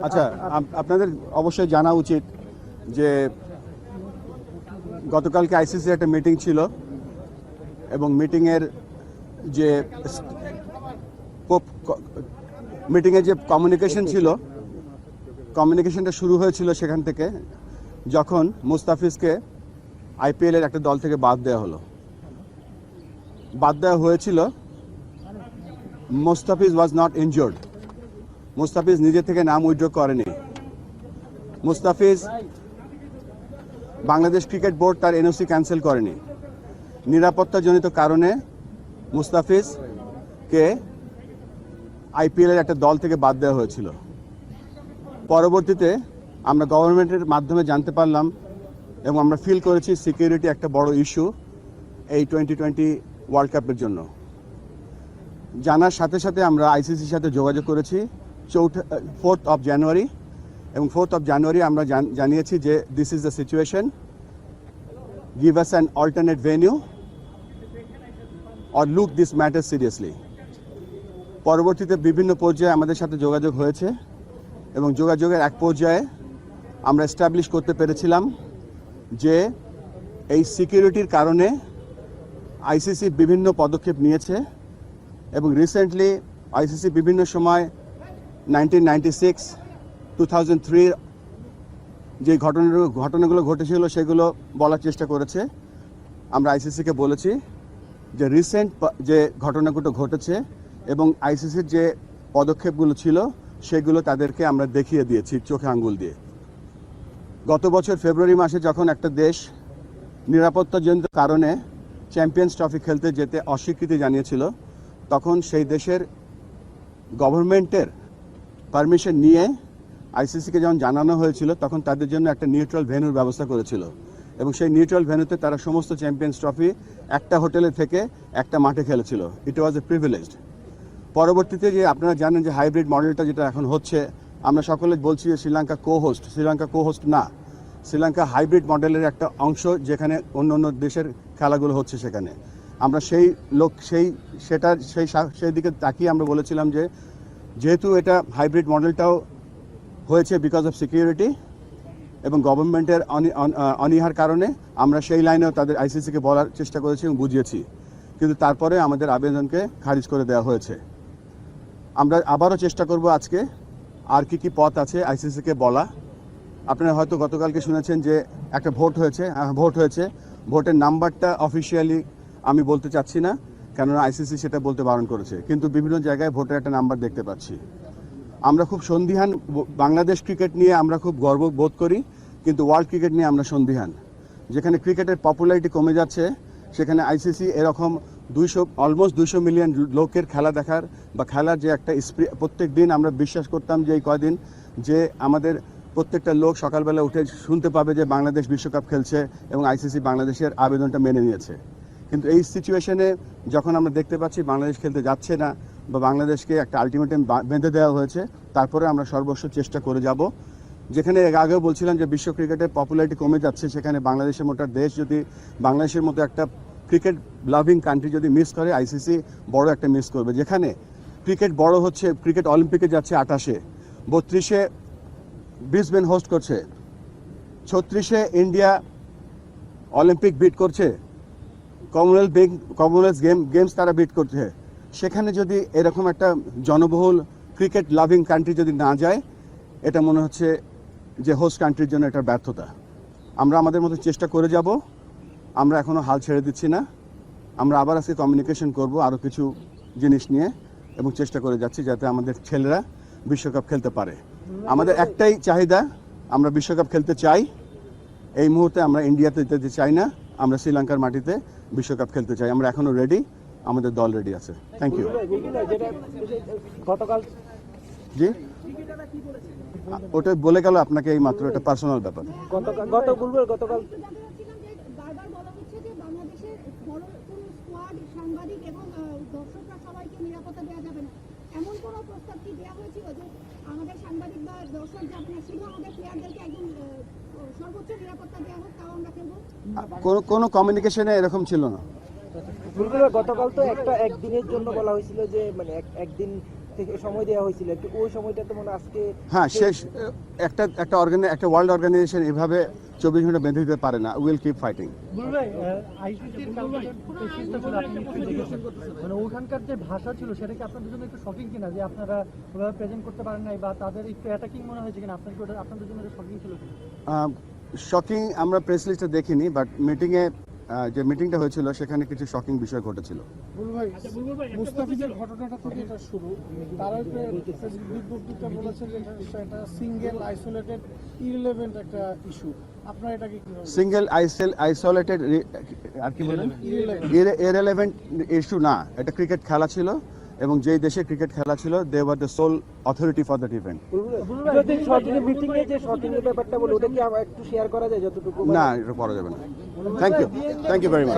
আচ্ছা, আপনাদের অবশ্যই জানা উচিত যে গতকালকে আইসিসির একটা মিটিং ছিল এবং মিটিংয়ের যে কমিউনিকেশন ছিল, কমিউনিকেশনটা শুরু হয়েছিল সেখান থেকে যখন মুস্তাফিজকে আইপিএলের একটা দল থেকে বাদ দেওয়া হলো। বাদ দেওয়া হয়েছিল, Mustafiz was not injured. Mustafiz নিজে থেকে নাম উইথড্র করেনি। মুস্তাফিজ, বাংলাদেশ ক্রিকেট বোর্ড তার এনওসি ক্যান্সেল করেনি। নিরাপত্তাজনিত কারণে মুস্তাফিজকে আইপিএলের একটা দল থেকে বাদ দেওয়া হয়েছিল। পরবর্তীতে আমরা গভর্নমেন্টের মাধ্যমে জানতে পারলাম এবং আমরা ফিল করেছি সিকিউরিটি একটা বড় ইস্যু এই 2020 ওয়ার্ল্ড কাপের জন্য। জানার সাথে সাথে আমরা আইসিসির সাথে যোগাযোগ করেছি 4th জানুয়ারি, এবং 4th জানুয়ারি আমরা জানিয়েছি যে this is the situation, give us an alternate venue or look this matter seriously. পরবর্তীতে বিভিন্ন পর্যায়ে আমাদের সাথে যোগাযোগ হয়েছে এবং যোগাযোগের এক পর্যায়ে আমরা এস্টাবলিশ করতে পেরেছিলাম যে এই সিকিউরিটির কারণে আইসিসি বিভিন্ন পদক্ষেপ নিয়েছে এবং রিসেন্টলি আইসিসি বিভিন্ন সময় 1996, 2003 যে ঘটনাগুলো ঘটেছিল সেগুলো বলার চেষ্টা করেছে। আমরা আইসিসিকে বলেছি যে রিসেন্ট যে ঘটনাগুলো ঘটেছে এবং আইসিসির যে পদক্ষেপগুলো ছিল সেগুলো তাদেরকে আমরা দেখিয়ে দিয়েছি চোখে আঙ্গুল দিয়ে। গত বছর ফেব্রুয়ারি মাসে যখন একটা দেশ নিরাপত্তাজনিত কারণে চ্যাম্পিয়ন্স ট্রফি খেলতে যেতে অস্বীকৃতি জানিয়েছিল, তখন সেই দেশের গভর্নমেন্টের পারমিশন নিয়ে আইসিসিকে যখন জানানো হয়েছিল তখন তাদের জন্য একটা নিউট্রাল ভেন্যুর ব্যবস্থা করেছিল এবং সেই নিউট্রাল ভেন্যুতে তারা সমস্ত চ্যাম্পিয়ন্স ট্রফি একটা হোটেলে থেকে একটা মাঠে খেলেছিল। ইট ওয়াজ এ প্রিভিলেজড। পরবর্তীতে যে আপনারা জানেন যে হাইব্রিড মডেলটা যেটা এখন হচ্ছে, আমরা সকলে বলছি যে শ্রীলঙ্কা কো হোস্ট না, শ্রীলঙ্কা হাইব্রিড মডেলের একটা অংশ, যেখানে অন্য অন্য দেশের খেলাগুলো হচ্ছে সেখানে। আমরা সেই দিকে তাকিয়ে আমরা বলেছিলাম যে যেহেতু এটা হাইব্রিড মডেলটাও হয়েছে বিকজ অফ সিকিউরিটি এবং গভর্নমেন্টের অনীহার কারণে, আমরা সেই লাইনেও তাদের আইসিসিকে বলার চেষ্টা করেছি এবং বুঝিয়েছি, কিন্তু তারপরে আমাদের আবেদনকে খারিজ করে দেওয়া হয়েছে। আমরা আবারও চেষ্টা করব আজকে আর কি পথ আছে আইসিসিকে বলা। আপনারা হয়তো গতকালকে শুনেছেন যে একটা ভোট হয়েছে। ভোটের নাম্বারটা অফিসিয়ালি আমি বলতে চাচ্ছি না, কেননা আইসিসি সেটা বলতে বারণ করেছে, কিন্তু বিভিন্ন জায়গায় ভোটের একটা নাম্বার দেখতে পাচ্ছি। আমরা খুব সন্দিহান। বাংলাদেশ ক্রিকেট নিয়ে আমরা খুব গর্ব বোধ করি, কিন্তু ওয়ার্ল্ড ক্রিকেট নিয়ে আমরা সন্দিহান। যেখানে ক্রিকেটের পপুলারিটি কমে যাচ্ছে, সেখানে আইসিসি এরকম অলমোস্ট 200 মিলিয়ন লোকের খেলা দেখার বা খেলার যে একটা প্রত্যেক দিন আমরা বিশ্বাস করতাম যে এই কয়দিন যে আমাদের প্রত্যেকটা লোক সকালবেলা উঠে শুনতে পাবে যে বাংলাদেশ বিশ্বকাপ খেলছে এবং আইসিসি বাংলাদেশের আবেদনটা মেনে নিয়েছে। কিন্তু এই সিচুয়েশনে যখন আমরা দেখতে পাচ্ছি বাংলাদেশ খেলতে যাচ্ছে না বা বাংলাদেশকে একটা আলটিমেটাম বেঁধে দেওয়া হয়েছে, তারপরে আমরা সর্বস্ব চেষ্টা করে যাব। যেখানে আগেও বলছিলাম যে বিশ্ব ক্রিকেটের পপুলারিটি কমে যাচ্ছে, সেখানে বাংলাদেশের মতো দেশ যদি বাংলাদেশের মতো একটা ক্রিকেট লাভিং কান্ট্রি যদি মিস করে, আইসিসি বড় একটা মিস করবে। যেখানে ক্রিকেট বড় হচ্ছে, ক্রিকেট অলিম্পিকে যাচ্ছে 28-এ, 32-এ ব্রিসবেন হোস্ট করছে, 36-এ ইন্ডিয়া অলিম্পিক বিট করছে, কমনওয়েলথ গেমস তারা বিট করছে। সেখানে যদি এরকম একটা জনবহুল ক্রিকেট লাভিং কান্ট্রি যদি না যায়, এটা মনে হচ্ছে যে হোস্ট কান্ট্রির জন্য এটা ব্যর্থতা। আমরা আমাদের মতো চেষ্টা করে যাব, আমরা এখনও হাল ছেড়ে দিচ্ছি না। আমরা আবার আজকে কমিউনিকেশন করব আরও কিছু জিনিস নিয়ে এবং চেষ্টা করে যাচ্ছি যাতে আমাদের ছেলেরা বিশ্বকাপ খেলতে পারে। আমাদের একটাই চাহিদা, আমরা বিশ্বকাপ খেলতে চাই। এই মুহূর্তে আমরা ইন্ডিয়াতে যেতে চাই না, আমরা শ্রীলঙ্কার মাটিতে বিশ্বকাপ খেলতে চাই। আমরা এখনও রেডি, আমাদের দল রেডি আছে। Thank you. জি, ওটা বলে গেল আপনাকে এই মাত্র, এটা পার্সোনাল ব্যাপার। গতকাল কোনো কমিউনিকেশনে এরকম ছিল না। গতকাল তো একদিনের জন্য বলা হয়েছিল যে মানে একদিন থেকে সময় দেওয়া হয়েছিল একটু ওই সময়টা তো মানে আজকে হ্যাঁ শেষ একটা ওয়ার্ল্ড অর্গানাইজেশন এভাবে 24 ঘন্টা বেঁধে দিতে পারে না। Will keep fighting. আইসিসির কালকে প্রেসিডেন্ট ছিল, আপনি নিশ্চয়ই দেখেছেন। মানে ওখানকার যে ভাষা ছিল সেটা কি আপনাদের জন্য একটু শকিং কিনা, যে আপনারা ওভাবে প্রেজেন্ট করতে পারেন নাই, বা তাদের একটু অ্যাটাকিং মনে হয়েছে কিনা আপনাদের, ওটা আপনাদের জন্য শকিং ছিল কিনা? শকিং আমরা প্রেস লিস্টে দেখিনি, বাট মিটিংয়ে যে মিটিংটা হয়েছিল সেখানে কিছু শকিং বিষয় ঘটেছিল। মুস্তাফিজের ঘটনাটা থেকে এটা শুরু। তারা বিজ্ঞপ্তিটা বলেছেন যে এটা সিঙ্গেল আইসোলেটেড ইররিলেভেন্ট একটা ইস্যু। আপনারা এটাকে কিভাবে সিঙ্গেল আইসোলেটেড আর কি বলেন, ইররিলেভেন্ট ইস্যু না, এটা ক্রিকেট খেলা ছিল এবং যেই দেশে ক্রিকেট খেলা ছিল they were the sole authority for that event. যদি শর্টিং মিটিং এ যে শর্টিং এর ব্যাপারটা বলে ওটা কি একটু শেয়ার করা যায় যতটুকু? না, এটা করা যাবে না। Thank you very much.